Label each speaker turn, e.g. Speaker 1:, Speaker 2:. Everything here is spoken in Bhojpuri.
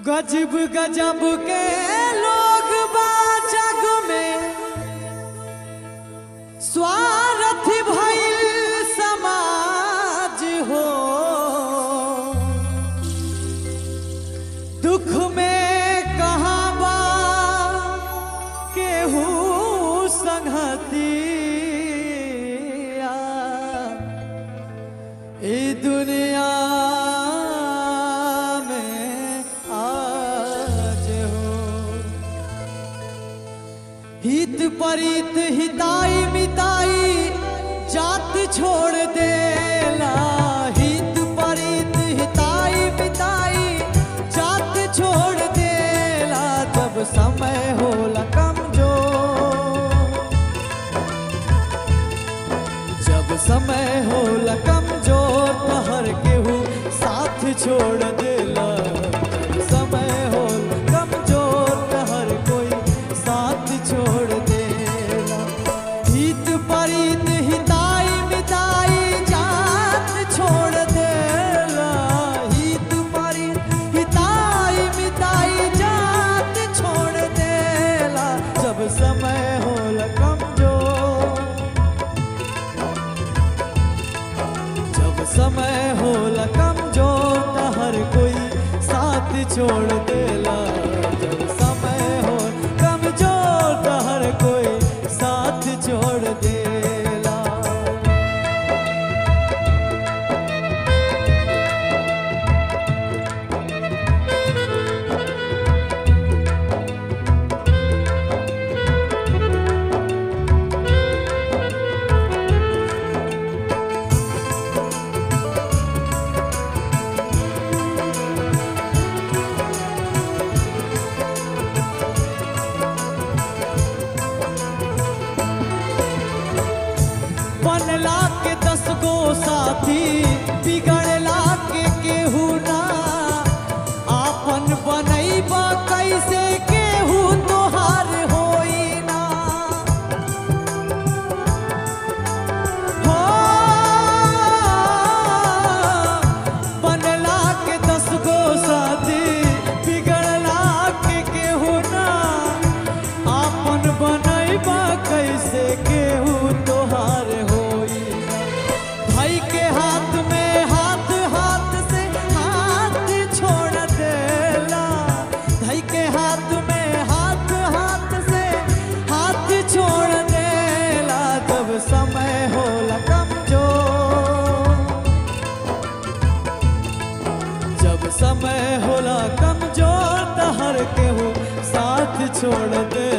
Speaker 1: गजब गजब के लोग बा जग में, स्वार्थी भइल समाज हो। दुख में कहाँ बा केहू संगतिया, ई दुनिया हित परित हिताई मिताई जात छोड़ देला। हित परित हिताई मिताई जात छोड़ देला। जब समय होला कमजोर, जब समय होला कमजोर तो हर केहू साथ छोड़ देला। जब समय होला कमजोर तो हर कोई साथ छोड़ देला। हित परित हिताई मिताई जात छोड़ देला। हित परित हिताई मिताई जात छोड़ देला। जब समय होला कमजोर, जब समय होला कमजोर तो हर कोई साथ छोड़ देला। जब समय हो कमजोर तो हर कोई साथ छोड़ देला। बनला के 10 गो साथी, बिगड़ला के केहू ना। आपन बनैबा कैसे केहू तोहार होई ना। हो बनला के 10 गो साथी, बिगड़ला के केहू ना। आपन बनैबा कैसे केहू तोहार होई। भाई के हाथ में हाथ, हाथ से हाथ छोड़ देला। भाई के हाथ में हाथ, हाथ से हाथ छोड़ देला। जब समय होला कमजोर, जब समय होला कमजोर तो हर केहू साथ छोड़ दे।